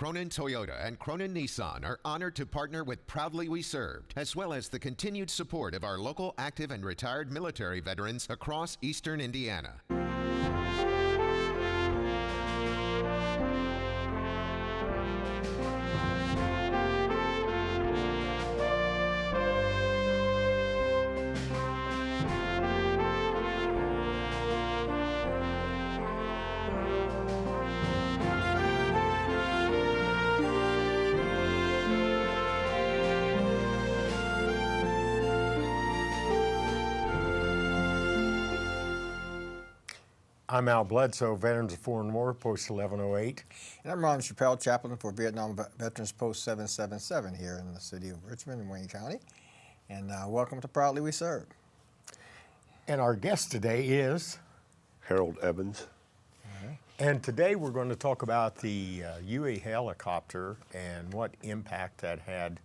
Cronin Toyota and Cronin Nissan are honored to partner with Proudly We Served, as well as the continued support of our local active and retired military veterans across eastern Indiana. I'm Al Bledsoe, Veterans of Foreign War, Post 1108. And I'm Ron Chappell, Chaplain for Vietnam Veterans Post 777 here in the city of Richmond in Wayne County. And welcome to Proudly We Serve. And our guest today is Harold Evans. And today we're going to talk about the Huey helicopter and what impact that had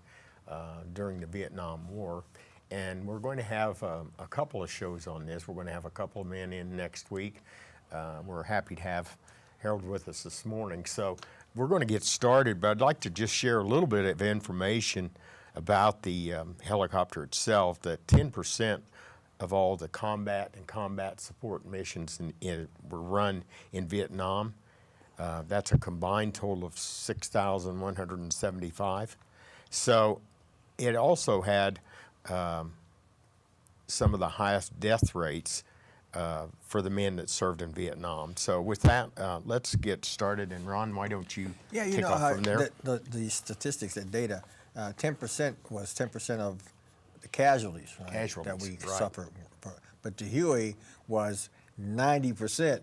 during the Vietnam War. And we're going to have a couple of shows on this. We're going to have a couple of men in next week. We're happy to have Harold with us this morning. So we're going to get started, but I'd like to just share a little bit of information about the helicopter itself, that 10% of all the combat and combat support missions were run in Vietnam. That's a combined total of 6,175. So it also had some of the highest death rates for the men that served in Vietnam. So with that, let's get started. And Ron, why don't you kick off from there? The statistics, that data, 10% was 10% of the casualties, right, Casualties, that we right. suffered. But the Huey was 90%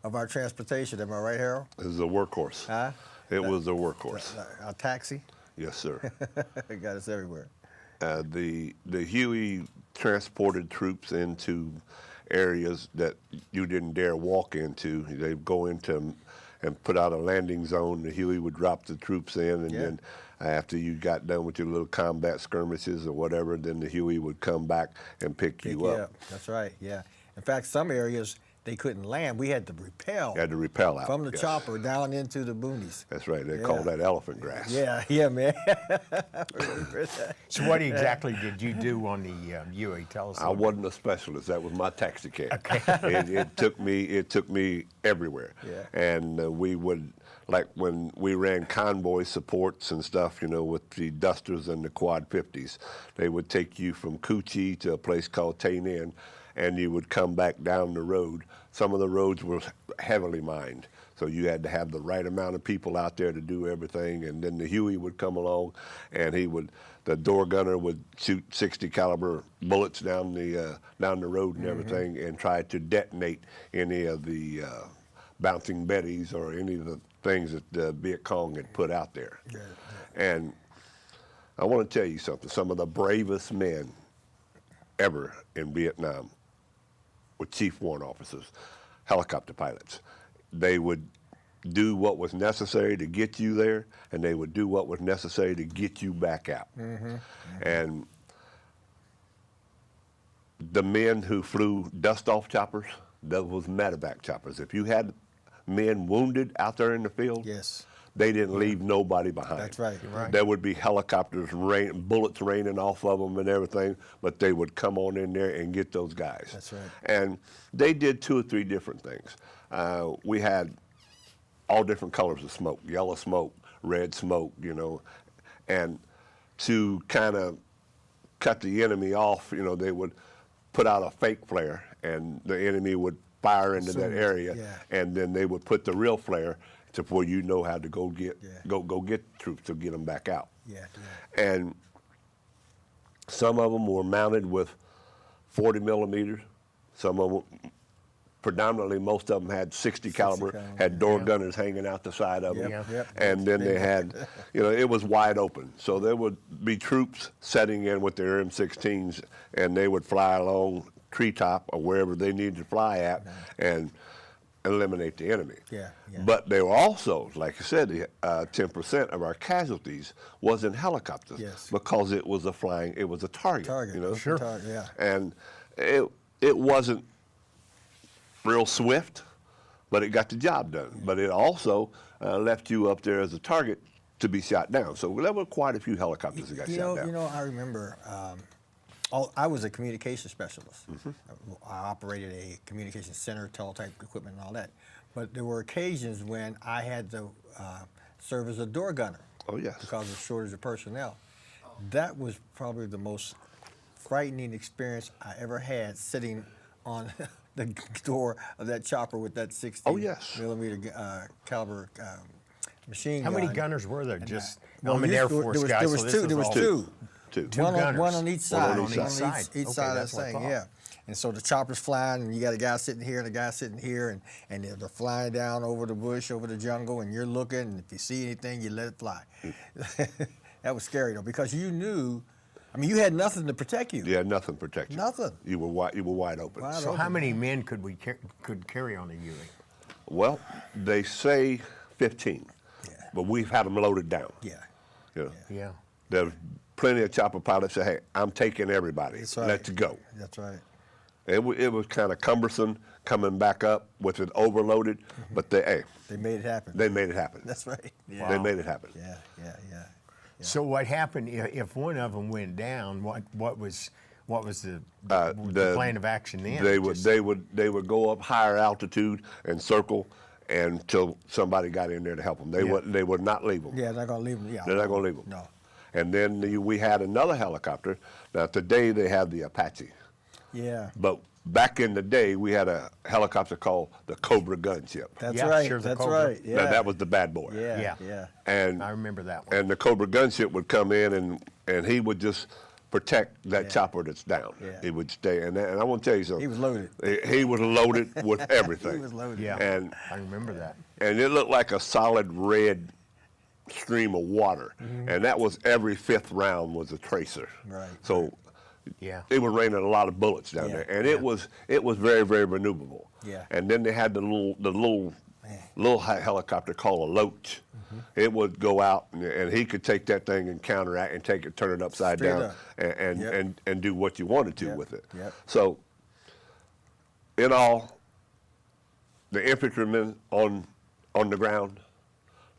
of our transportation. Am I right, Harold? It was a workhorse. Huh? It was a workhorse. A taxi? Yes, sir. It got us everywhere. The Huey transported troops into areas that you didn't dare walk into. They'd go into and put out a landing zone. The Huey would drop the troops in, and then after you got done with your little combat skirmishes or whatever, then the Huey would come back and pick you up. That's right, yeah. In fact, some areas they couldn't land. We had to repel. Had to repel out. From the chopper down into the boonies. That's right. They call that elephant grass. Yeah, man. So what exactly did you do on the Huey? Tell us. I wasn't a specialist. That was my taxi cab. Okay. It took me everywhere. Yeah. And we would, like when we ran convoy supports and stuff, you know, with the Dusters and the Quad 50s, they would take you from Cu Chi to a place called Tay Ninh, and you would come back down the road. Some of the roads were heavily mined, so you had to have the right amount of people out there to do everything. And then the Huey would come along, and the door gunner would shoot 60 caliber bullets down the road and everything, and try to detonate any of the bouncing Bettys or any of the things that the Viet Cong had put out there. And I want to tell you something. Some of the bravest men ever in Vietnam were Chief Warrant officers, helicopter pilots. They would do what was necessary to get you there, and they would do what was necessary to get you back out. And the men who flew dust-off choppers, those was medevac choppers. If you had men wounded out there in the field, they didn't leave nobody behind. That's right. You're right. There would be helicopters, bullets raining off of them and everything, but they would come on in there and get those guys. That's right. And they did 2 or 3 different things. We had all different colors of smoke, yellow smoke, red smoke, you know, and to kind of cut the enemy off, you know, they would put out a fake flare, and the enemy would fire into that area, and then they would put the real flare to where you know how to go get troops to get them back out. And some of them were mounted with 40 millimeters. Some of them, predominantly, most of them had 60 caliber, had door gunners hanging out the side of them. And then they had, you know, it was wide open. So there would be troops setting in with their M16s, and they would fly along treetop or wherever they needed to fly at, and eliminate the enemy. But they were also, like I said, 10% of our casualties was in helicopters because it was a target. You know? And it wasn't real swift, but it got the job done. But it also left you up there as a target to be shot down. So there were quite a few helicopters that got shot down. You know, I remember. I was a communication specialist. I operated a communication center, teletype equipment, and all that. But there were occasions when I had to serve as a door gunner. Oh, yes. Because of shortage of personnel. That was probably the most frightening experience I ever had, sitting on the door of that chopper with that 60 millimeter caliber machine gun. How many gunners were there? Just well, I'm an Air Force guy, there was so two. this There is was all- two. Two gunners. One on each side. One on each Each Okay, side of that's the what I thing. thought. Yeah. And so the chopper's flying, and you got a guy sitting here and a guy sitting here, and they're flying down over the bush, over the jungle, and you're looking, and if you see anything, you let it fly. That was scary though, because you knew. I mean, you had nothing to protect you. You had nothing to protect you. Nothing. You were wide open. Wide So open. how many men could carry on a Huey? Well, they say 15, but we've had them loaded down. Yeah. You know, Yeah. There's plenty of chopper pilots say, "Hey, I'm taking everybody. That's right. Let's go." That's right. It was kind of cumbersome coming back up with it overloaded, but They made it happen. they made it happen. That's right. Yeah. They made it happen. Yeah. So what happened if one of them went down? What was the plan of action then? They would go up higher altitude and circle until somebody got in there to help them. They would not leave them. Yeah, they're gonna leave them. Yeah. They're not going to leave them. No. And then we had another helicopter. Now today they have the Apache, Yeah. but back in the day we had a helicopter called the Cobra gunship. That's Yeah, right. sure, the That's Cobra. right. Yeah. Now, that was the bad boy. Yeah. Yeah. And I remember that one. And the Cobra gunship would come in and he would just protect that chopper that's down. Yeah. He would stay. And I want to tell you something. He was loaded. He was loaded with everything. He was loaded. Yeah. And I remember that. and it looked like a solid red stream of water. And that was every fifth round was a tracer. Right. So Yeah. it was raining a lot of bullets down Yeah. there. And it was very, very maneuverable. Yeah. And then they had the little helicopter called a Loach. It would go out and he could take that thing and counteract and take it, turn it upside Straight down up. and do what you wanted to Yep. with it. Yep. So in all, the infantrymen on the ground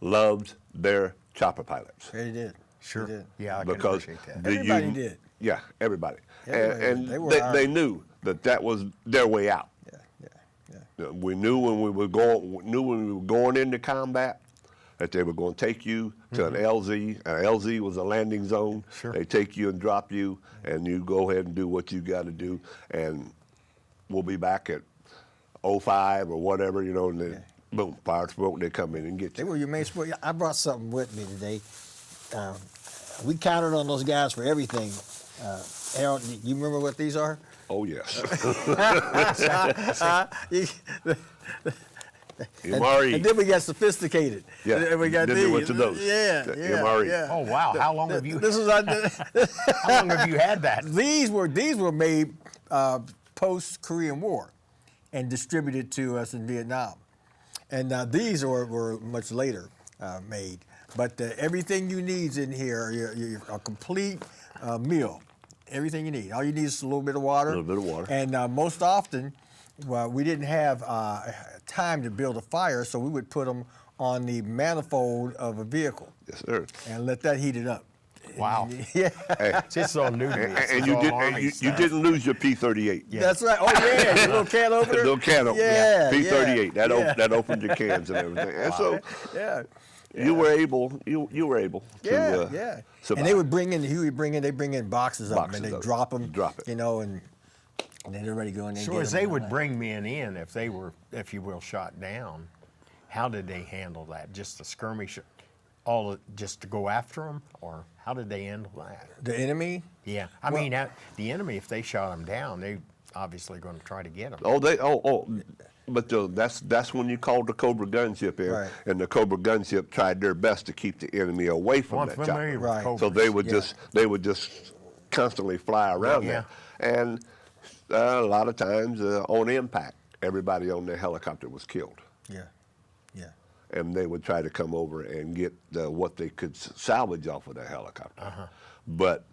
loved their chopper pilots. They did. Sure. They did. Yeah, I can Because appreciate that. Everybody did. Yeah, everybody. Everybody And did. They were they our- knew that was their way out. Yeah. We knew when we were going into combat that they were going to take you to an LZ. An LZ was a landing zone. Sure. They take you and drop you, and you go ahead and do what you got to do, and we'll be back at 05 or whatever, and then boom, fire smoke. They come in and get They you. were your main sport. I brought something with me today. We counted on those guys for everything. Harold, you remember what these are? Oh yes, And MRE. then we got sophisticated. Yeah, And we got then these. they went to those. Yeah, The yeah, MRE. yeah. Oh wow! How long have you? This was How long have you had that? these were made post Korean War and distributed to us in Vietnam, and these were much later made. But everything you need is in here. You're a complete meal. Everything you need. All you need is a little bit of water. A little bit of water. And most often, we didn't have time to build a fire, so we would put them on the manifold of a vehicle Yes, sir. and let that heat it up. Wow. Yeah. Hey, It's all new to me. It's and you all did, Army and you stuff. didn't lose your P-38. Yeah. That's right. Oh yeah, the little can opener. Little can opener. Yeah, P-38. yeah, yeah. That opened your cans and everything. And so Yeah. you were able to Yeah. survive. And they would bring in they bring in boxes of them Boxes and they of drop them. them. Drop it. And then they're ready to go in there. and So get as 'em. they would bring men in, if they were, if you will, shot down, how did they handle that? Just the skirmish, just to go after them, or how did they handle that? The enemy. Yeah, I mean, the enemy, if they shot them down, they obviously going to try to get them. But that's when you called the Cobra gunship in, Right. and the Cobra gunship tried their best to keep the enemy away from Well, I'm that familiar chopper. with Right. Cobras. So they would Yeah. just constantly fly around Yeah. there, and a lot of times on impact, everybody on their helicopter was killed, Yeah. Yeah. and they would try to come over and get what they could salvage off of their helicopter. But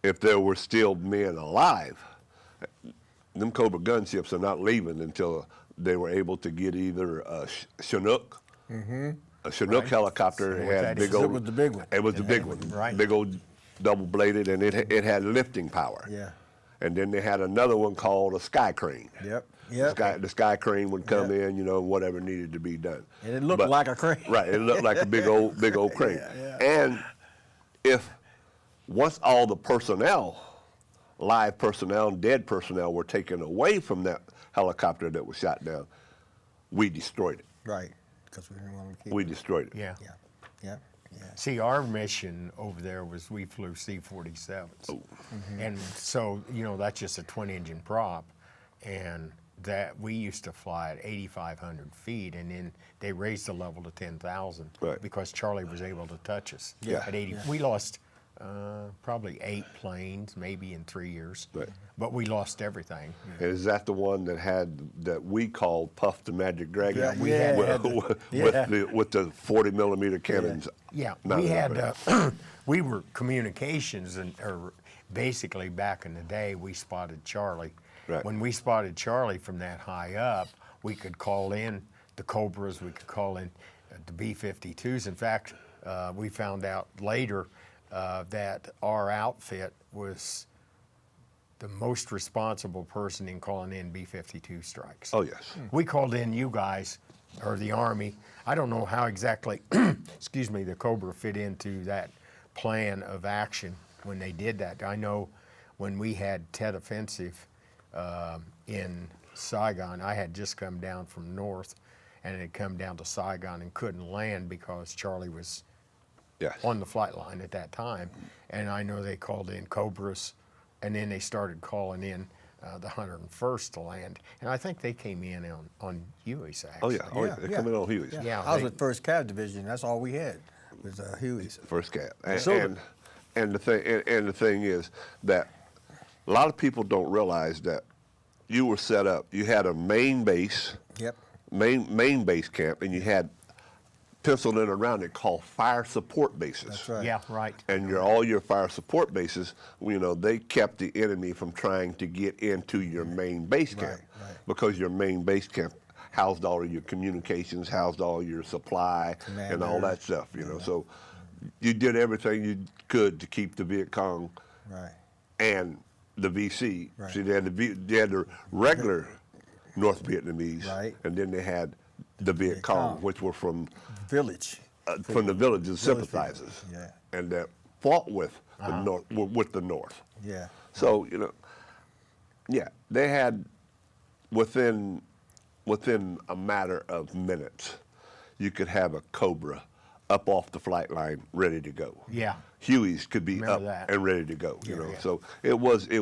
if there were still men alive, them Cobra gunships are not leaving until they were able to get either a Chinook A Chinook helicopter So had that big is- old. It was the big one. It was the big one, right. big old double-bladed, and it had lifting power. Yeah. And then they had another one called a sky crane. Yep. The Yep. sky crane would come Yep. in, you know, whatever needed to be done. And it looked like a crane. Right, it looked like a big old crane. Yeah. And if once all the personnel, live personnel and dead personnel were taken away from that helicopter that was shot down, we destroyed it. Right. Because we didn't want to keep We it. destroyed it. Yeah. Yeah. Yeah. Yeah. See, our mission over there was we flew C-47s. And so, you know, that's just a twin-engine prop. And that we used to fly at 8,500 feet, and then they raised the level to 10,000 Right. because Charlie was able to touch us. Yeah. At 80, we lost probably 8 planes, maybe in 3 years. Right. But we lost everything. And is that the one that we called Puff the Magic Dragon? Yeah, we had with the 40-millimeter cannons. Yeah, mounted we up had, in it. we were communications, or basically back in the day, we spotted Charlie. Right. When we spotted Charlie from that high up, we could call in the Cobras, we could call in the B-52s. In fact, we found out later that our outfit was the most responsible person in calling in B-52 strikes. Oh, yes. We called in you guys, or the Army. I don't know how exactly, excuse me, the Cobra fit into that plan of action when they did that. I know when we had Tet Offensive in Saigon, I had just come down from north and had come down to Saigon and couldn't land because Charlie was Yes. on the flight line at that time. And I know they called in Cobras, and then they started calling in the 101st to land. And I think they came in on Huey's, Oh, actually. yeah. Oh, yeah. Yeah, They come in on Huey's. Yeah. I was they- with First Cav Division. That's all we had was Huey's. First cat. And, So and the thing is that a lot of people don't realize that you were set up. You had a main base, Yep. main base camp, and you had penciled in around it called fire support bases. That's right. Yeah, right. And all your fire support bases, you know, they kept the enemy from trying to get into your main base camp, right. because your main base camp housed all of your communications, housed all your supply, and all that stuff. You know, so you did everything you could to keep the Viet Cong Right. and the VC. Right. See, they had the regular North Vietnamese, Right. and then they had the Viet Cong, Cong. which were from Village. the villages, Village sympathizers, people, yeah. and that fought with the North. With the North. Yeah. So you know, yeah, they had within a matter of minutes, you could have a Cobra up off the flight line, ready to go. Yeah. Hueys could be Remember up that. and ready to go. You Yeah, know, yeah. so it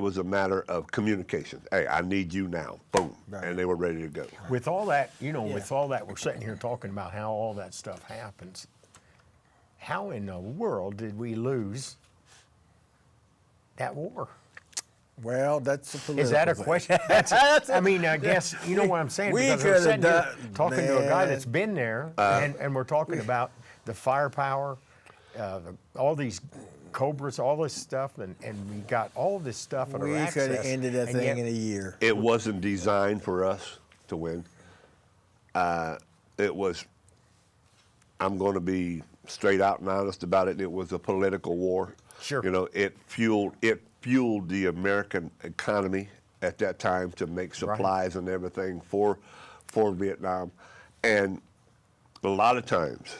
was a matter of communication. Hey, I need you now. Boom, Right. and they were ready to go. With all that, you know, Yeah. with all that, we're sitting here talking about how all that stuff happens. How in the world did we lose that war? Well, that's a political Is that a thing. question? I mean, I guess, you know what I'm saying? We Because I'm coulda sitting here done- talking to a guy man. that's been there, and we're talking about the firepower, all these Cobras, all this stuff, and we got all this stuff at our We access. could have ended that and thing yet- in a year. It wasn't designed for us to win. It was. I'm going to be straight out and honest about it. It was a political war. Sure. You know, it fueled the American economy at that time to make supplies and everything for Vietnam, and a lot of times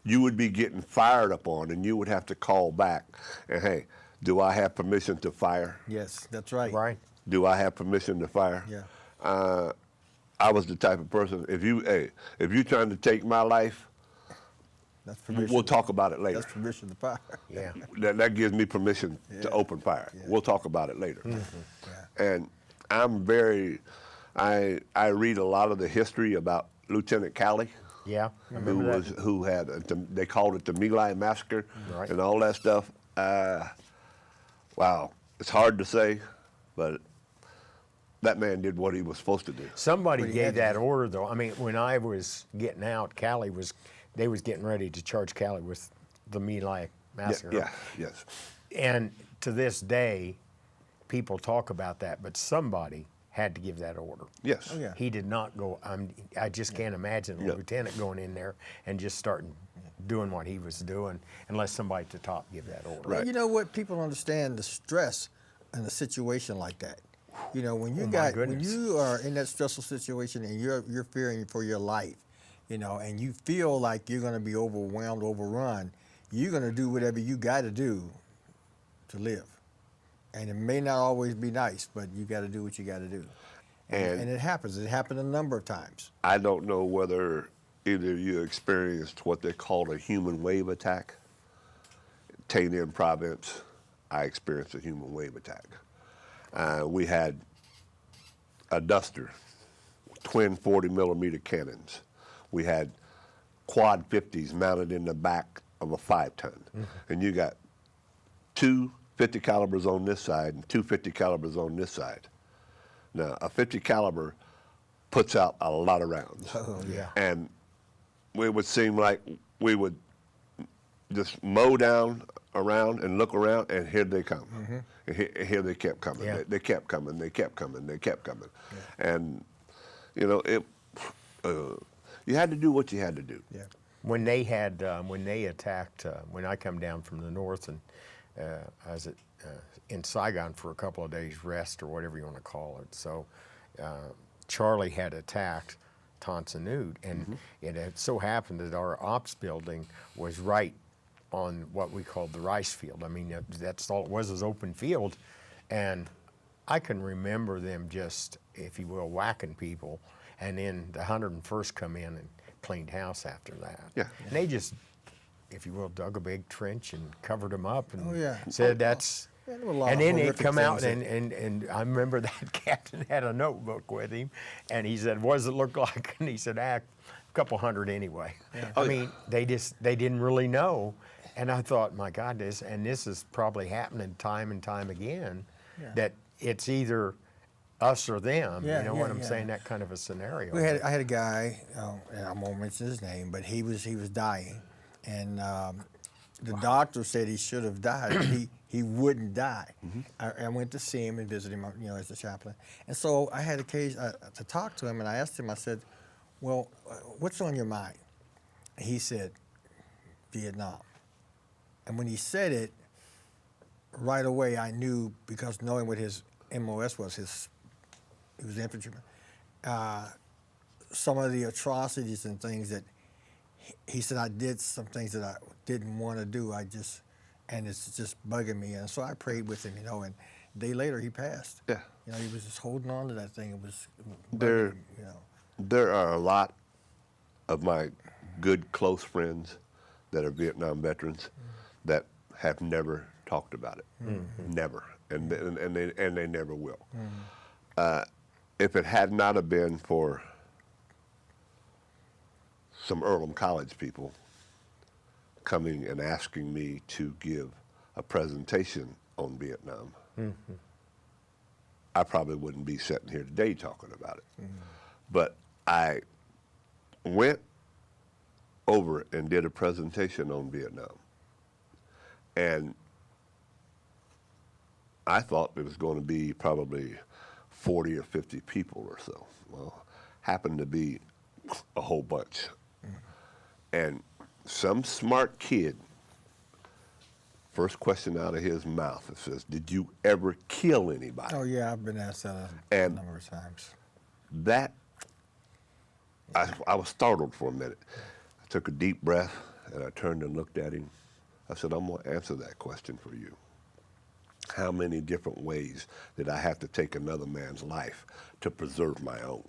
you would be getting fired up on, and you would have to call back and, hey, do I have permission to fire? Yes, that's right. Right. Do I have permission to fire? Yeah. I was the type of person, if you're trying to take my life, That's permission. we'll talk about it later. That's permission to fire. Yeah. That gives me permission to open fire. Yeah. We'll talk about it later. Yeah. And I read a lot of the history about Lieutenant Calley, Yeah. I remember that. who had, they called it the My Lai Massacre Right. and all that stuff. Wow, it's hard to say, but that man did what he was supposed to do. Somebody But he gave had to that do- order, though. I mean, when I was getting out, they was getting ready to charge Cali with the My Lai massacre. Yeah, yes. And to this day, people talk about that, but somebody had to give that order. Yes. Oh, yeah. He did not go, I just can't imagine a Yep. lieutenant going in there and just starting doing what he was doing unless somebody at the top give that order. Right. You know what? People don't understand the stress in a situation like that. You know, when you Oh, my when goodness. you are in that stressful situation and you're fearing for your life, you know, and you feel like you're going to be overwhelmed, overrun, you're going to do whatever you got to do to live. And it may not always be nice, but you got to do what you got to do. And it happens. It happened a number of times. I don't know whether either of you experienced what they call a human wave attack. Tainan province, I experienced a human wave attack. We had a duster, twin 40mm cannons. We had quad 50s mounted in the back of a 5-ton. And you got two 50 calibers on this side and two 50 calibers on this side. Now, a 50 caliber puts out a lot of rounds. Oh, yeah. And it would seem like we would just mow down around and look around, and here they come. And here they kept coming. Yeah. They kept coming. They kept coming. They kept coming. And you know, you had to do what you had to do. Yeah. When they attacked, when I come down from the north and I was in Saigon for a couple of days rest or whatever you want to call it. So Charlie had attacked Tonsanute, and it had so happened that our ops building was right on what we called the rice field. I mean, that's all it was open field. And I can remember them just, if you will, whacking people. And then the 101st come in and cleaned house after that. Yeah. And they just, if you will, dug a big trench and covered them up and Oh, yeah. said that's, Yeah, there were a lot and of then they'd horrific come out things and I remember that captain had a notebook with him and he said, what does it look like? And he said, a couple hundred anyway. I mean, they didn't really know. And I thought, my God, this is probably happening time and time again, that it's either us or them. Yeah, you know yeah, what I'm yeah. saying? That kind of a scenario. I had a guy, and I won't mention his name, but he was dying, and the doctor said he should have died, but he wouldn't die. I went to see him and visit him, you know, as a chaplain, and so I had occasion to talk to him, and I asked him, I said, well, what's on your mind? He said, Vietnam. And when he said it, right away I knew, because knowing what his MOS was, he was an infantryman, some of the atrocities and things that he said, I did some things that I didn't want to do. And it's just bugging me. And so I prayed with him, you know, and a day later he passed. Yeah. You know, he was just holding on to that thing. It was There- bugging him, you know. There are a lot of my good close friends that are Vietnam veterans that have never talked about it, never, and they never will. If it had not have been for some Earlham College people coming and asking me to give a presentation on Vietnam, I probably wouldn't be sitting here today talking about it. But I went over and did a presentation on Vietnam. And I thought there was going to be probably 40 or 50 people or so. Well, happened to be a whole bunch. And some smart kid, first question out of his mouth, it says, did you ever kill anybody? Oh, yeah, I've been asked that a And- number of times. That, I was startled for a minute. I took a deep breath and I turned and looked at him. I said, I'm going to answer that question for you. How many different ways did I have to take another man's life to preserve my own?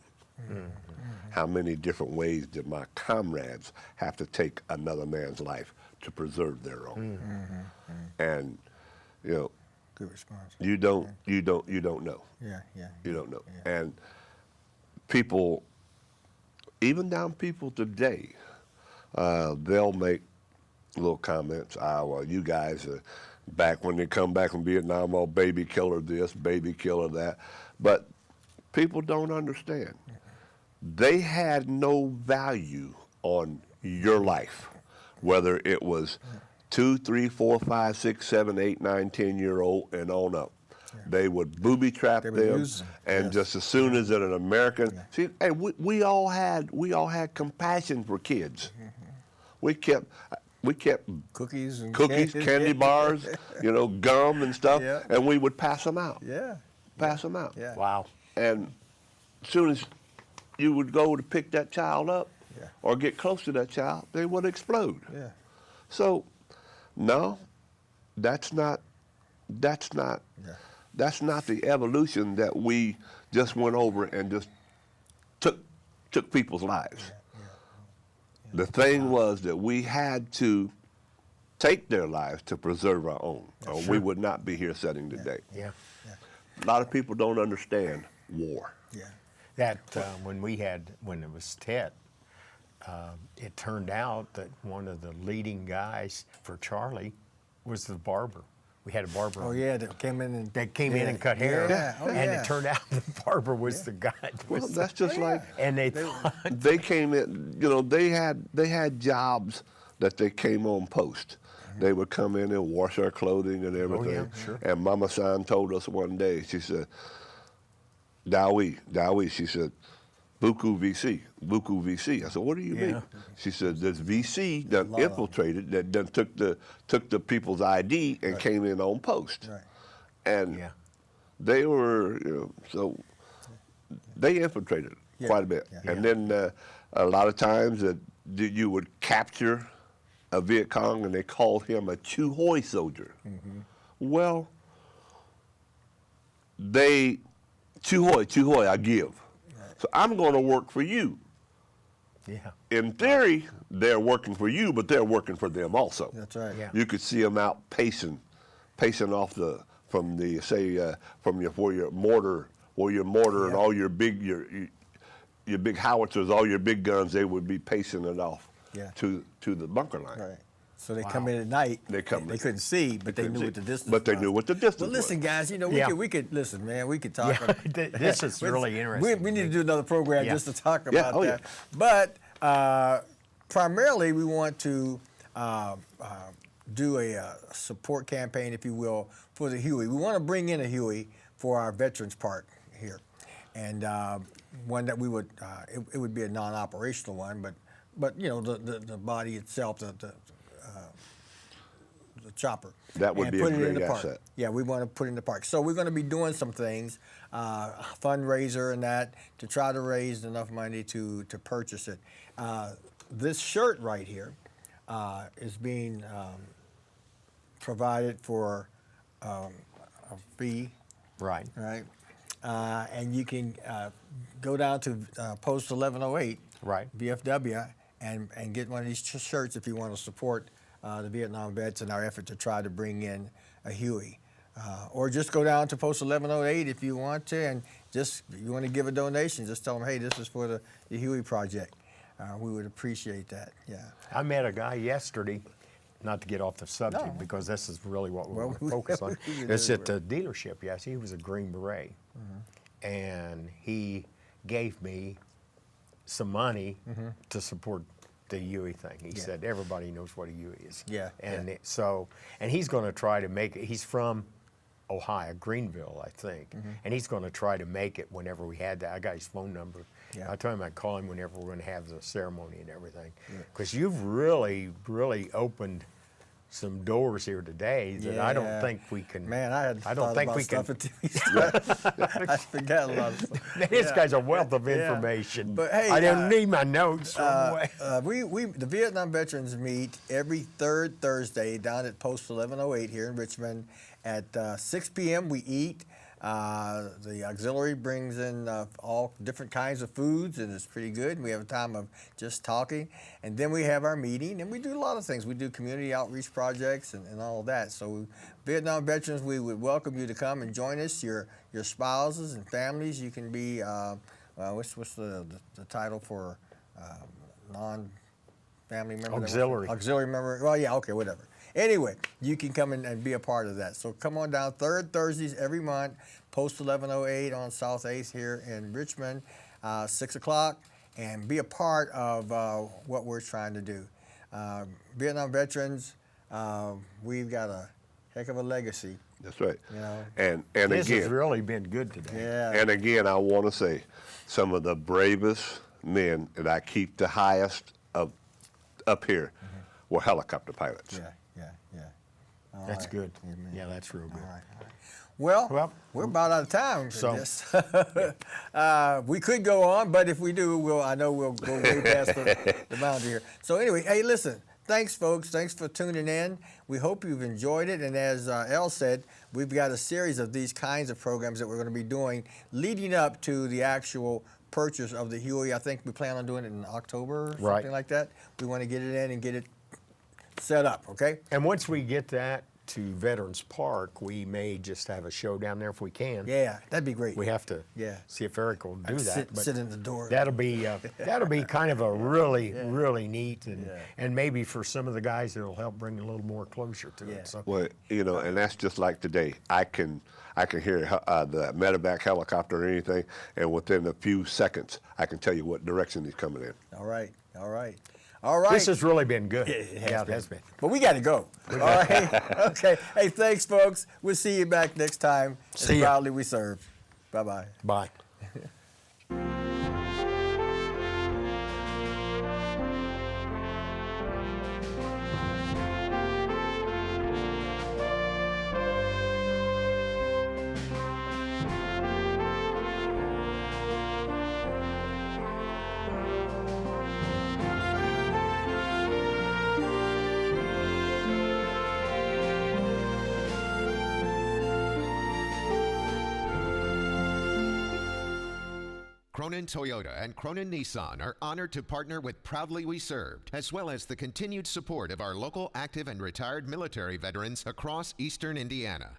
How many different ways did my comrades have to take another man's life to preserve their own? And, you know, Good response. you don't know. Yeah, yeah. You don't know. Yeah. And people, even down people today, they'll make little comments. Well, you guys are back when they come back from Vietnam, all baby killer this, baby killer that. But people don't understand. They had no value on your life, whether it was 2, 3, 4, 5, 6, 7, 8, 9, 10-year-old and on up. They would booby trap They would them, use them, and yes. just as soon as an American, see, hey, we all had compassion for kids. We kept Cookies and candy bars, you know, gum and stuff, Yeah. and we would pass them out. Yeah. Pass them out. Yeah. Wow. And as soon as you would go to pick that child up Yeah. or get close to that child, they would explode. Yeah. So, no, that's not Yeah. that's not the evolution that we just went over and just took people's lives. The thing was that we had to take their lives to preserve our own, or we would not be here sitting today. Yeah. A lot of people don't understand war. Yeah. That when it was Tet, it turned out that one of the leading guys for Charlie was the barber. We had a barber. Oh on- yeah, that came in and and cut hair. Yeah. Oh, and yeah. it turned out the barber was the guy. that Well, was that's just like and they thought, they came in. You know, they had jobs that they came on post. They would come in and wash our clothing and everything. sure. And Mama San told us one day, she said, Dowie, she said, Buku VC. I said, what do you mean? She said, there's VC that infiltrated, that done took the people's ID and came in on post. Right. And Yeah. they were, you know, so they infiltrated quite a bit. Yeah. And then a lot of times you would capture a Viet Cong and they called him a Chu Hoi soldier. Well, Chu Hoi, I give. So I'm going to work for you. yeah, In theory, they're working for you, but they're working for them also. That's right. Yeah. You could see them out pacing off from your mortar and all your big howitzers, all your big guns, they would be pacing it off Yeah. to the bunker line. Right. So they come in at night. They come They in. couldn't see, but they couldn't knew see. what the distance. But they was. knew what the distance Well, listen, was. guys. You know, Yeah. we could listen, man. We could talk. Yeah, this is really interesting. We need to do another program Yeah. just to talk Yeah, about oh, that. But primarily, we want to do a support campaign, if you will, for the Huey. We want to bring in a Huey for our Veterans Park here, and one that we would it would be a non-operational one, but you know the body itself, the chopper. That would and be a put it in great the park. asset. Yeah, we want to put it in the park. So we're going to be doing some things, fundraiser and that, to try to raise enough money to purchase it. This shirt right here is being provided for a fee, right. right? And you can go down to Post 1108, Right. VFW, and get one of these shirts if you want to support the Vietnam vets in our effort to try to bring in a Huey. Or just go down to Post 1108 if you want to, and you want to give a donation, just tell them, hey, this is for the Huey Project. We would appreciate that, yeah. I met a guy yesterday, not to get off the subject, No. because this is really what we Well, want to focus on. we can It's do at the dealership, yes. He was a Green Beret. And he gave me some money to support the Huey thing. He said, everybody knows what a Huey is. Yeah, And yeah. and he's going to try to make it. He's from Ohio, Greenville, I think. And he's going to try to make it whenever we had that. I got his phone number. Yeah. I told him I'd call him whenever we're going to have the ceremony and everything. Because you've really, really opened some doors here today that I don't Yeah. think we can. Man, I had I don't thought think about we can. stuff until we started. I forgot a lot of stuff. This Yeah. guy's a wealth of Yeah. information. But hey, I didn't need my notes. the Vietnam veterans meet every third Thursday down at Post 1108 here in Richmond at 6 p.m. We eat. The auxiliary brings in all different kinds of foods, and it's pretty good. We have a time of just talking, and then we have our meeting, and we do a lot of things. We do community outreach projects and all of that. So, Vietnam veterans, we would welcome you to come and join us. Your spouses and families, you can be. What's the title for non-family member? Auxiliary. Auxiliary member. Well, yeah, okay, whatever. Anyway, you can come in and be a part of that. So come on down, third Thursdays every month, Post 1108 on South 8th here in Richmond, 6 o'clock, and be a part of what we're trying to do. Vietnam veterans, we've got a heck of a legacy That's right. You know. And This has again, really been good today. Yeah. and again, I want to say, some of the bravest men that I keep the highest of up here were helicopter pilots. Yeah. All That's right. good. Amen. Yeah, that's real good. All right. Well, Well, we're about out of time for so- this. We could go on, but if we do, I know we'll go way past the boundary here. So anyway, hey, listen. Thanks, folks. Thanks for tuning in. We hope you've enjoyed it. And as Elle said, we've got a series of these kinds of programs that we're going to be doing leading up to the actual purchase of the Huey. I think we plan on doing it in October or something Right. like that. We want to get it in and get it set up, okay? And once we get that to Veterans Park, we may just have a show down there if we can. Yeah, that'd be great. We have to Yeah. see if Eric will do that. Sit, but sit in the door. that'll be kind of a really neat and maybe for some of the guys it'll help bring a little more closure to Yeah. it. So Well, and that's just like today. I can hear the medevac helicopter or anything, and within a few seconds, I can tell you what direction he's coming in. All right. this has really been good. It has been. But we got to go. All right. Okay. Hey, thanks, folks. We'll see you back next time. See ya. Proudly we serve. Bye-bye. Bye. Cronin Toyota and Cronin Nissan are honored to partner with Proudly We Served, as well as the continued support of our local active and retired military veterans across eastern Indiana.